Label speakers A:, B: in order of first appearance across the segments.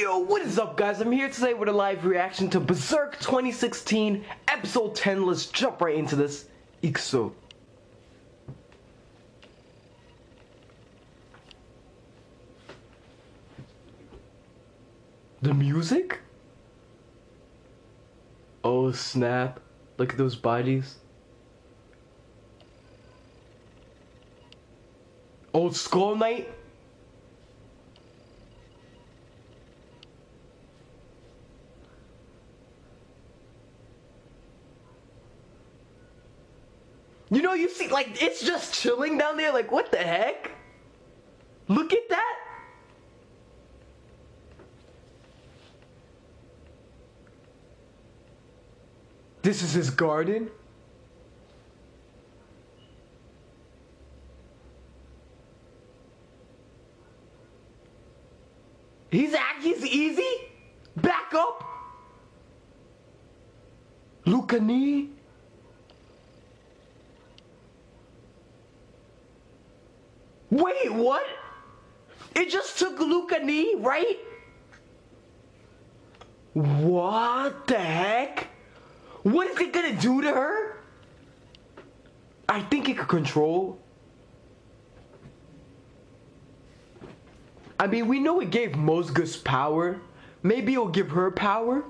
A: Yo, what is up, guys? I'm here today with a live reaction to Berserk 2016, episode 10. Let's jump right into this. Ixo. The music? Oh snap. Look at those bodies. Old Skull Knight? You know, you see, like, it's just chilling down there, like, what the heck? Look at that! This is his garden? He's easy? Back up? Lucani? Wait, what? It just took Lucani, right? What the heck? What is it gonna do to her? I think it could control. I mean, we know it gave Mozgus power. Maybe it'll give her power.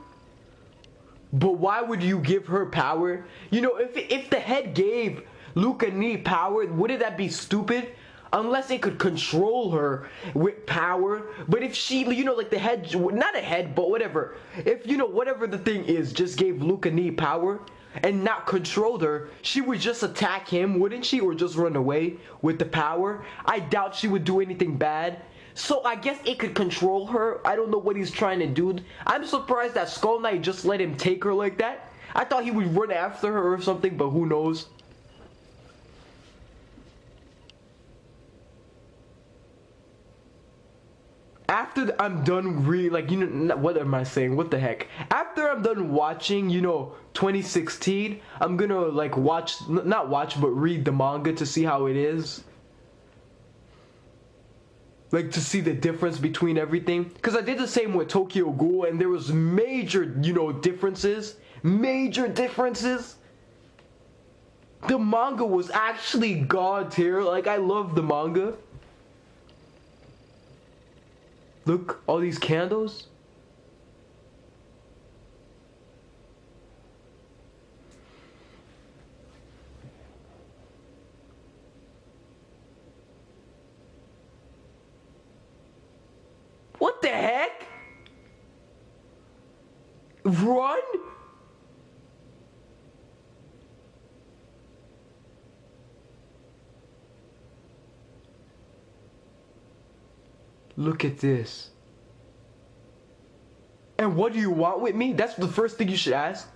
A: But why would you give her power? You know, if the head gave Lucani power, wouldn't that be stupid? Unless it could control her with power. But if she, you know, like the head, not a head, but whatever. If, you know, whatever the thing is, just gave Lucani power and not controlled her, she would just attack him, wouldn't she? Or just run away with the power. I doubt she would do anything bad. So I guess it could control her. I don't know what he's trying to do. I'm surprised that Skull Knight just let him take her like that. I thought he would run after her or something, but who knows? After I'm done you know, what am I saying? What the heck? After I'm done watching, you know, 2016, I'm gonna like not watch, but read the manga to see how it is. Like to see the difference between everything. Because I did the same with Tokyo Ghoul and there was major, you know, differences. Major differences. The manga was actually god tier. Like, I love the manga. Look, all these candles. What the heck? Run? Look at this. And what do you want with me? That's the first thing you should ask.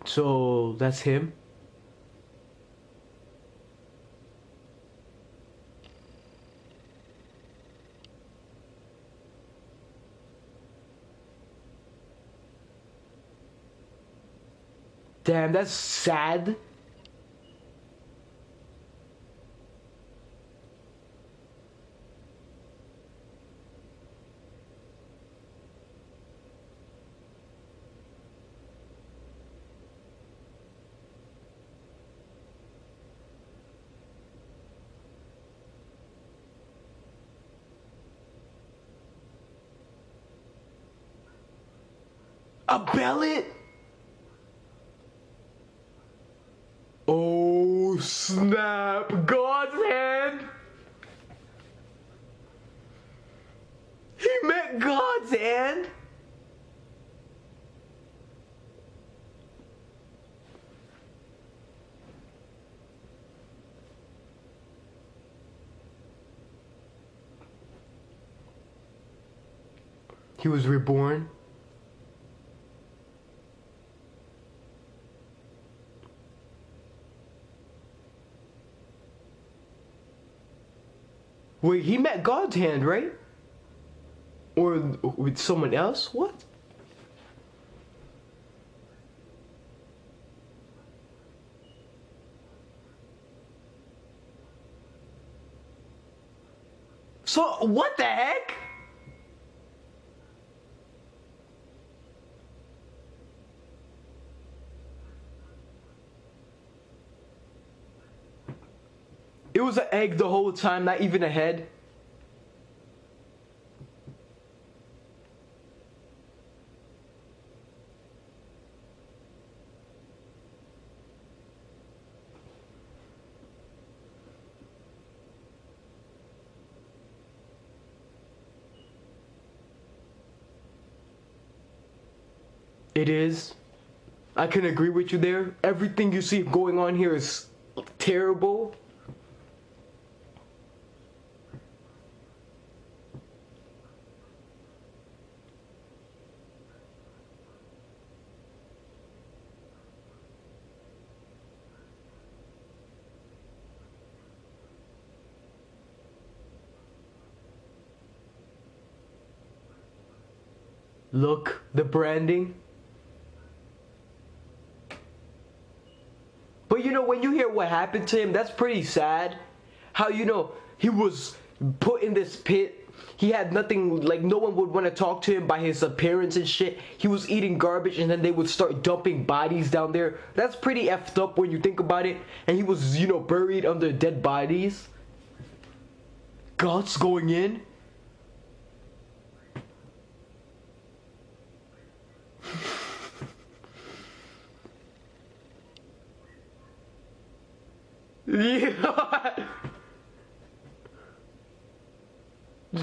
A: So that's him. Damn, that's sad. A bellet? Oh snap! God's hand! He met God's hand? He was reborn. Wait, he met God's hand, right? Or with someone else? What? So, what the heck? It was an egg the whole time, not even a head. It is. I can agree with you there. Everything you see going on here is terrible. Look, the branding. But you know, when you hear what happened to him, that's pretty sad. How, you know, he was put in this pit. He had nothing, like no one would want to talk to him by his appearance and shit. He was eating garbage and then they would start dumping bodies down there. That's pretty effed up when you think about it. And he was, you know, buried under dead bodies. Guts going in. Yeah.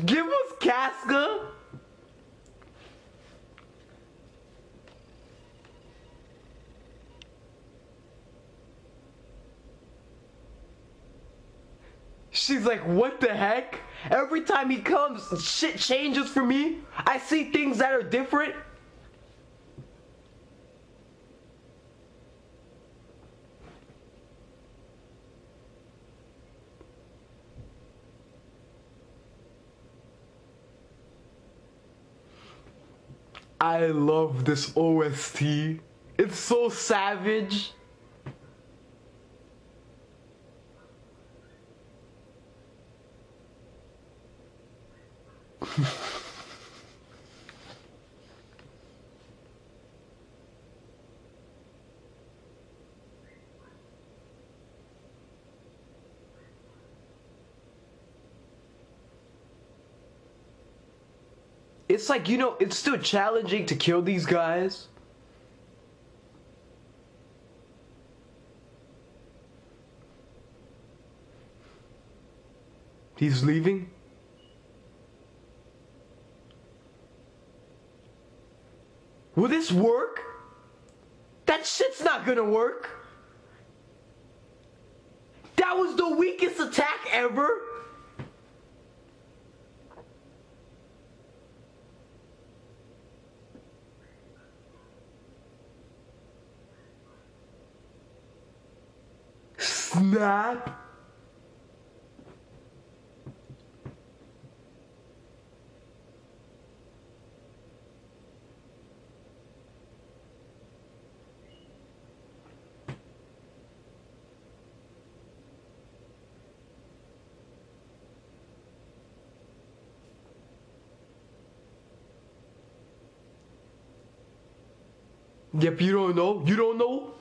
A: Give us Casca. She's like, what the heck? Every time he comes, shit changes for me. I see things that are different. I love this OST. It's so savage. It's like, you know, it's still challenging to kill these guys. He's leaving. Will this work? That shit's not gonna work. That was the weakest attack ever. Snap. Yep, you don't know. You don't know.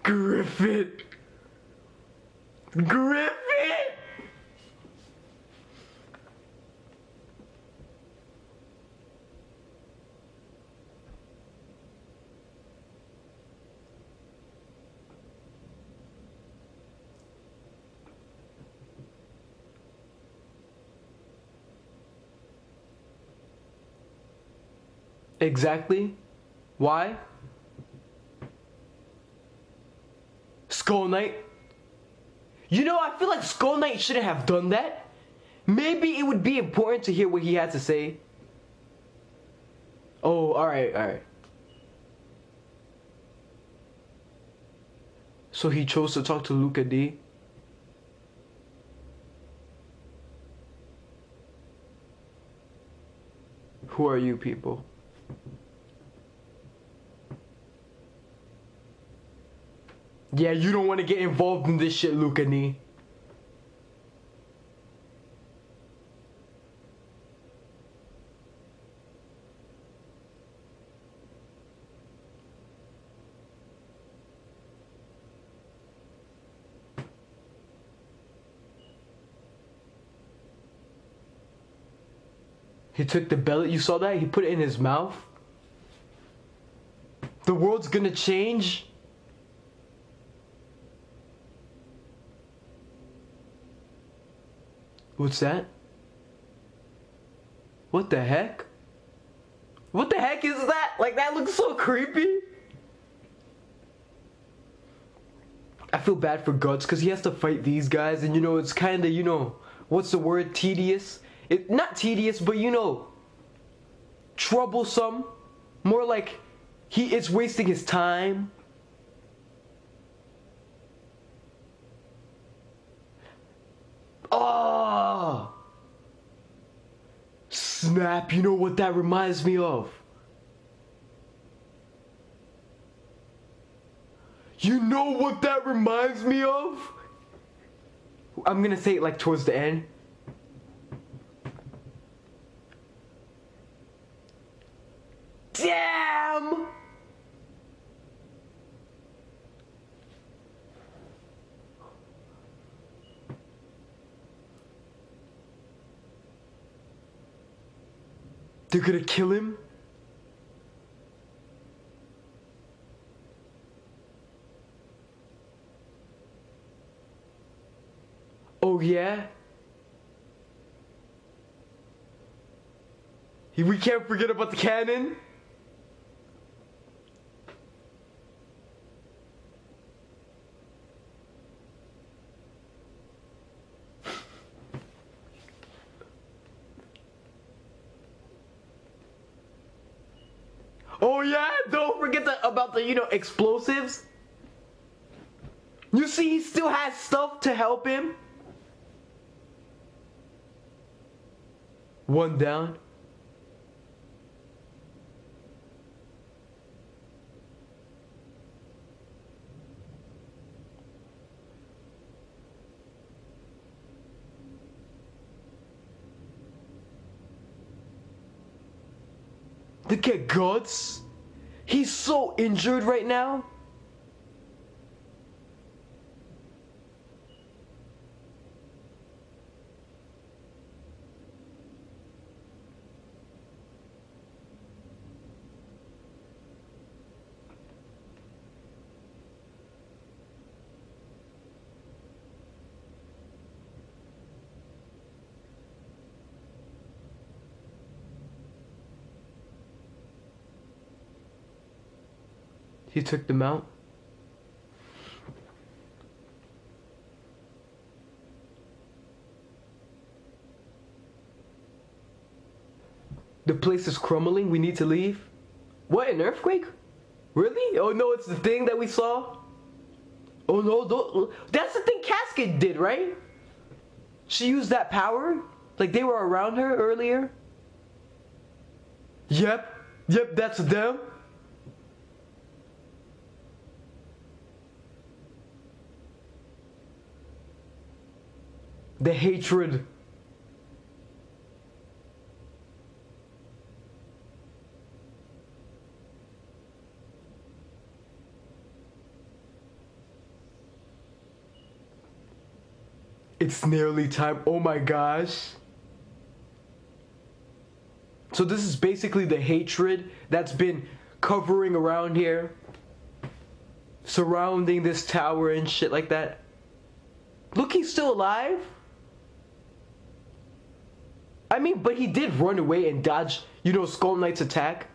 A: Griffin. Griffin. Exactly. Why? Skull Knight. You know, I feel like Skull Knight shouldn't have done that. Maybe it would be important to hear what he had to say. Oh, alright, alright. So he chose to talk to Luca D. Who are you people? Yeah, you don't want to get involved in this shit, Luca D. He took the belly, you saw that? He put it in his mouth. The world's gonna change. What's that? What the heck? What the heck is that? Like, that looks so creepy. I feel bad for Guts because he has to fight these guys, and you know, it's kind of, you know, what's the word? Tedious. Not tedious, but you know, troublesome. More like it's wasting his time. Oh! Snap, you know what that reminds me of? You know what that reminds me of? I'm gonna say it like towards the end. Damn! They're gonna kill him? Oh yeah? We can't forget about the cannon? Oh yeah, don't forget about the, you know, explosives. You see, he still has stuff to help him. One down. Look at Guts. He's so injured right now. He took them out. The place is crumbling. We need to leave. What, an earthquake? Really? Oh no, it's the thing that we saw? Oh no, that's the thing Casket did, right? She used that power? Like they were around her earlier? Yep, that's them. The hatred. It's nearly time. Oh my gosh. So this is basically the hatred that's been covering around here, surrounding this tower and shit like that. Look, he's still alive. I mean, but he did run away and dodge, you know, Skull Knight's attack.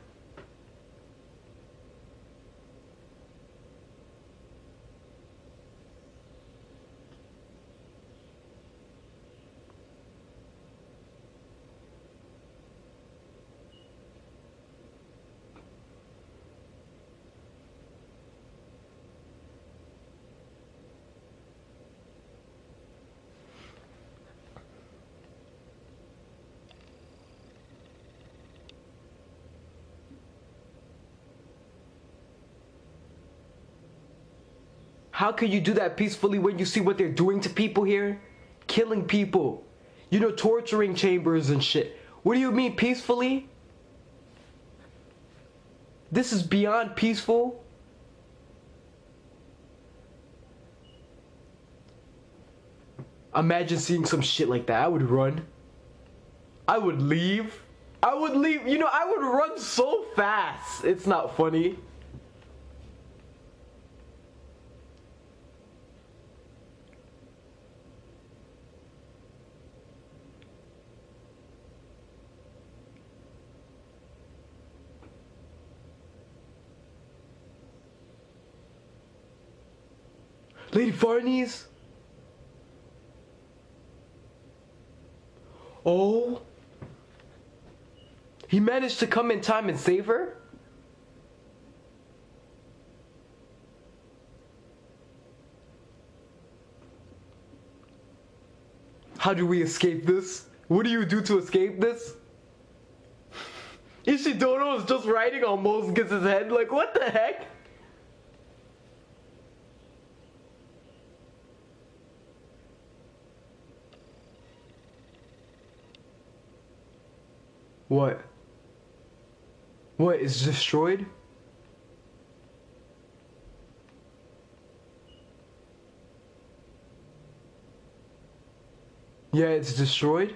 A: how can you do that peacefully when you see what they're doing to people here? Killing people. You know, torturing chambers and shit. What do you mean peacefully? This is beyond peaceful. Imagine seeing some shit like that. I would run. I would leave. I would leave. You know, I would run so fast. It's not funny. Lady Farnese? Oh. He managed to come in time and save her? How do we escape this? What do you do to escape this? Ishidono is just riding on Mosgus' head, like what the heck? What? What is destroyed? Yeah, it's destroyed.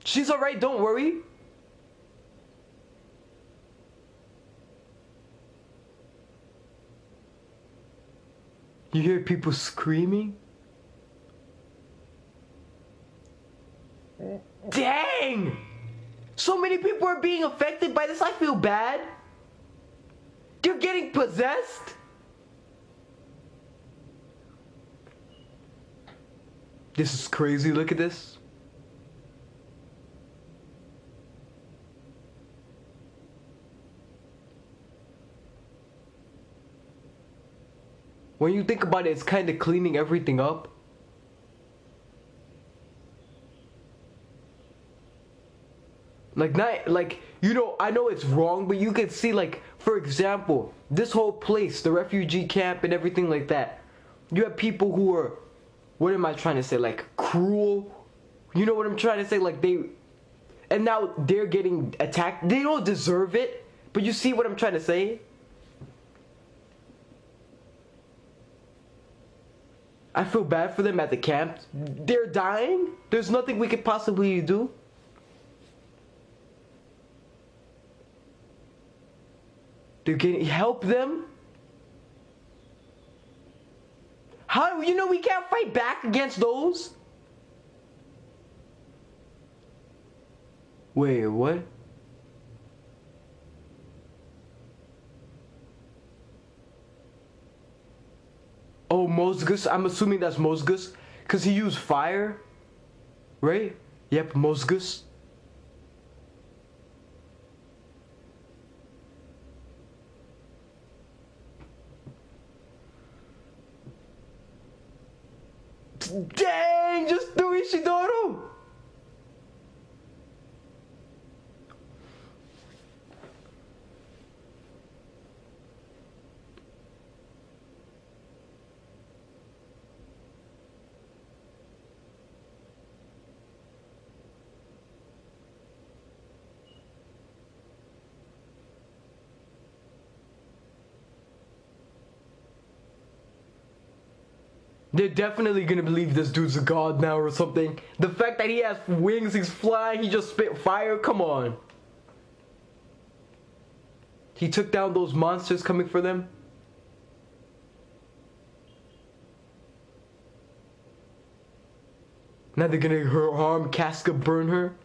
A: She's alright, don't worry. You hear people screaming? Dang! So many people are being affected by this. I feel bad. They're getting possessed. This is crazy. Look at this. When you think about it, it's kind of cleaning everything up. Like, not, like, you know, I know it's wrong, but you can see, like, for example, this whole place, the refugee camp and everything like that. You have people who are, what am I trying to say, like, cruel? You know what I'm trying to say? Like, and now they're getting attacked. They don't deserve it, but you see what I'm trying to say? I feel bad for them at the camp. They're dying. There's nothing we could possibly do. They're getting, help them? How, you know, we can't fight back against those? Wait, what? Oh, Mosgus, I'm assuming that's Mosgus, because he used fire, right? Yep, Mosgus. Dang, just do Ishidono! They're definitely gonna believe this dude's a god now or something. The fact that he has wings, he's flying, he just spit fire, come on. He took down those monsters coming for them. Now they're gonna harm Casca, burn her.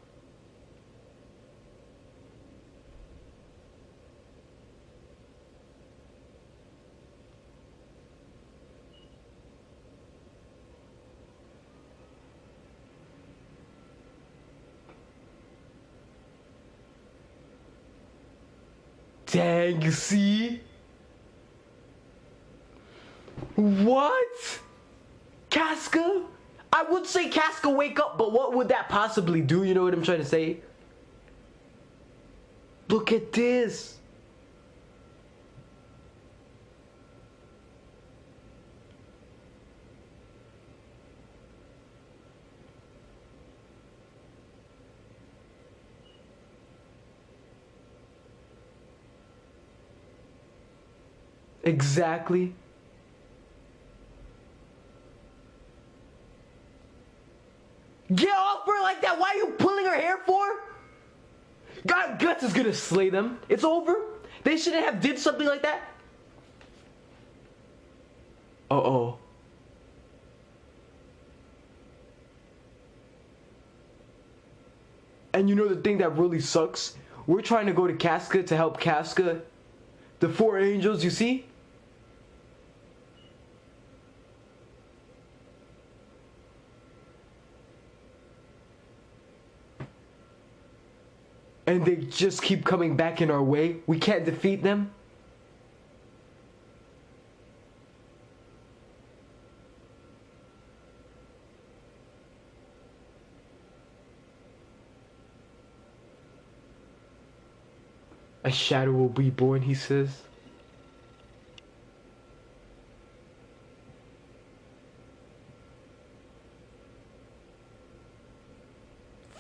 A: Dang, you see? What? Casca? I would say Casca wake up, but what would that possibly do? You know what I'm trying to say? Look at this. Exactly. Get off her like that! Why are you pulling her hair for? God, Guts is gonna slay them. It's over. They shouldn't have did something like that. Uh-oh. And you know the thing that really sucks? We're trying to go to Casca to help Casca. The four angels, you see? And they just keep coming back in our way. We can't defeat them. A shadow will be born, he says.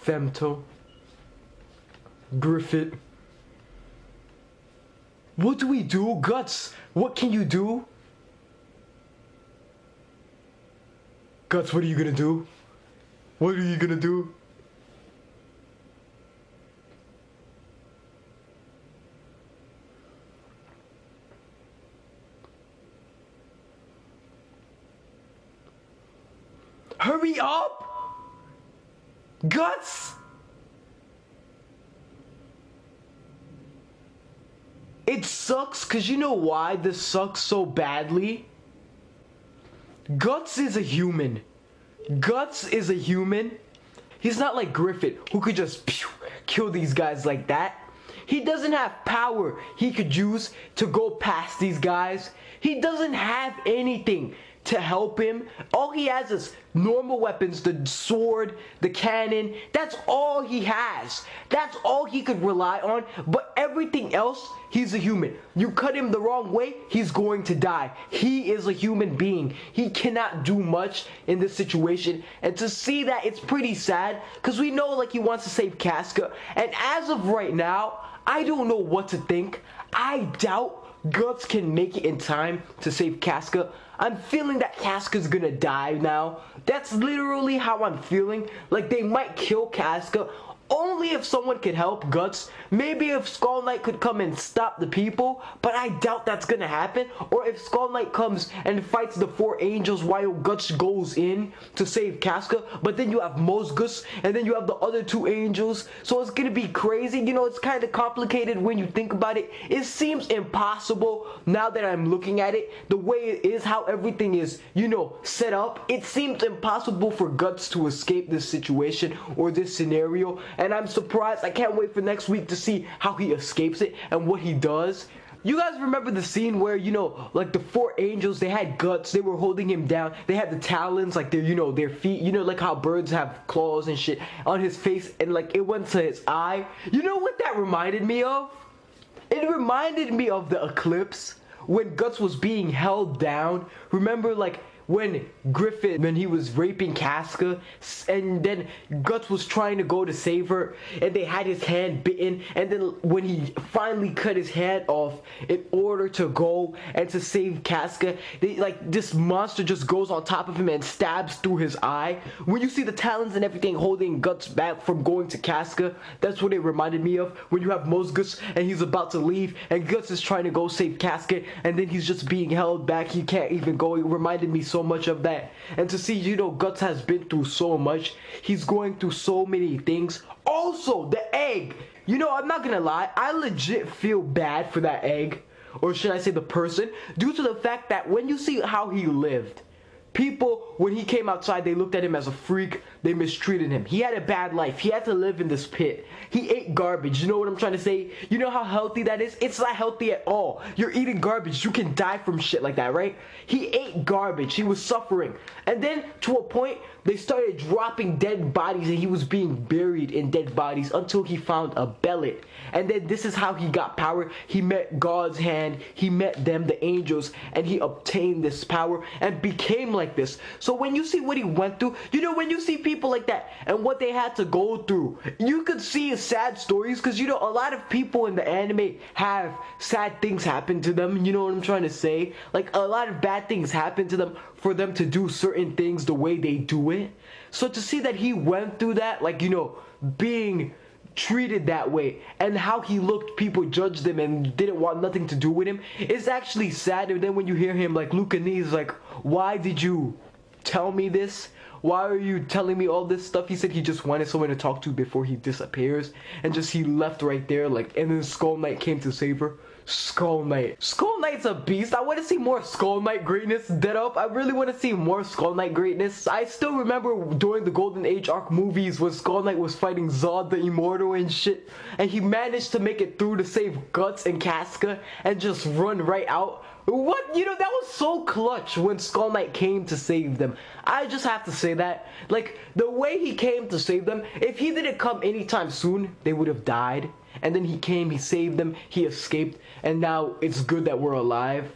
A: Femto. Griffith. What do we do? Guts, what can you do? Guts, what are you gonna do? What are you gonna do? Hurry up! Guts! It sucks, cause you know why this sucks so badly? Guts is a human. Guts is a human. He's not like Griffith, who could just kill these guys like that. He doesn't have power he could use to go past these guys. He doesn't have anything to help him. All he has is normal weapons, the sword, the cannon. That's all he has. That's all he could rely on. But everything else, he's a human. You cut him the wrong way, he's going to die. He is a human being. He cannot do much in this situation. And to see that, it's pretty sad, because we know like he wants to save Casca. And as of right now, I don't know what to think. I doubt Guts can make it in time to save Casca. I'm feeling that Casca's gonna die now. That's literally how I'm feeling. Like they might kill Casca only if someone could help Guts. Maybe if Skull Knight could come and stop the people, but I doubt that's gonna happen. Or if Skull Knight comes and fights the four angels while Guts goes in to save Casca, but then you have Mosgus and then you have the other two angels, so it's gonna be crazy. You know, it's kind of complicated when you think about it. It seems impossible now that I'm looking at it, the way it is, how everything is, you know, set up. It seems impossible for Guts to escape this situation or this scenario. And I'm surprised. I can't wait for next week to see how he escapes it and what he does. You guys remember the scene where, you know, like the four angels, they had Guts, they were holding him down, they had the talons, like their, you know, their feet, you know, like how birds have claws and shit on his face, and like it went to his eye. You know what that reminded me of? It reminded me of the eclipse when Guts was being held down. Remember, like, when Griffith, when he was raping Casca, and then Guts was trying to go to save her, and they had his hand bitten, and then when he finally cut his hand off in order to go and to save Casca, they, like, this monster just goes on top of him and stabs through his eye. When you see the talons and everything holding Guts back from going to Casca, that's what it reminded me of. When you have Mosgus and he's about to leave, and Guts is trying to go save Casca, and then he's just being held back, he can't even go. It reminded me so much of that. And to see, you know, Guts has been through so much. He's going through so many things. Also, the egg. You know, I'm not gonna lie, I legit feel bad for that egg, or should I say the person, due to the fact that when you see how he lived, People, when he came outside, they looked at him as a freak. They mistreated him. He had a bad life. He had to live in this pit. He ate garbage. You know what I'm trying to say? You know how healthy that is? It's not healthy at all. You're eating garbage. You can die from shit like that, right? He ate garbage. He was suffering. And then, to a point, they started dropping dead bodies, and he was being buried in dead bodies until he found a bellet. And then this is how he got power. He met God's hand. He met them, the angels, and he obtained this power and became like this. So when you see what he went through, you know, when you see people like that and what they had to go through, you could see sad stories, because, you know, a lot of people in the anime have sad things happen to them. You know what I'm trying to say? Like, a lot of bad things happen to them for them to do certain things the way they do it. So to see that he went through that, like, you know, being treated that way, and how he looked, people judged him and didn't want nothing to do with him, it's actually sad. And then when you hear him, like, Luke and he's like, why did you tell me this? Why are you telling me all this stuff? He said he just wanted someone to talk to before he disappears, and just he left right there, like, and then Skull Knight came to save her. Skull Knight. Skull Knight's a beast. I want to see more Skull Knight greatness dead up. I really want to see more Skull Knight greatness. I still remember during the Golden Age arc movies when Skull Knight was fighting Zod the Immortal and shit, and he managed to make it through to save Guts and Casca and just run right out. What? You know, that was so clutch when Skull Knight came to save them. I just have to say that. Like, the way he came to save them, if he didn't come anytime soon, they would have died. And then he came, he saved them, he escaped, and now it's good that we're alive.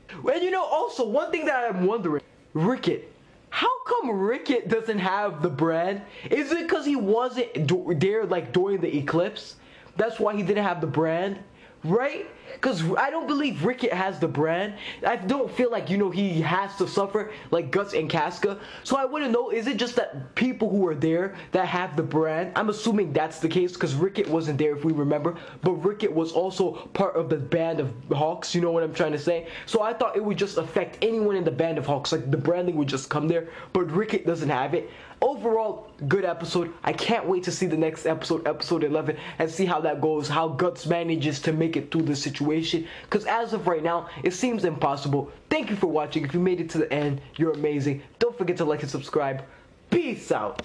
A: And you know, also, one thing that I'm wondering, Ricket. How come Ricket doesn't have the brand? Is it because he wasn't there, like, during the eclipse? That's why he didn't have the brand? Right? Because I don't believe Ricket has the brand. I don't feel like, you know, he has to suffer like Guts and Casca. So I want to know, is it just that people who are there that have the brand? I'm assuming that's the case, because Ricket wasn't there, if we remember. But Ricket was also part of the band of Hawks, you know what I'm trying to say? So I thought it would just affect anyone in the band of Hawks. Like, the branding would just come there. But Ricket doesn't have it. Overall, good episode. I can't wait to see the next episode, episode 11, and see how that goes, how Guts manages to make it through the situation, because as of right now, it seems impossible. Thank you for watching. If you made it to the end, you're amazing. Don't forget to like and subscribe. Peace out.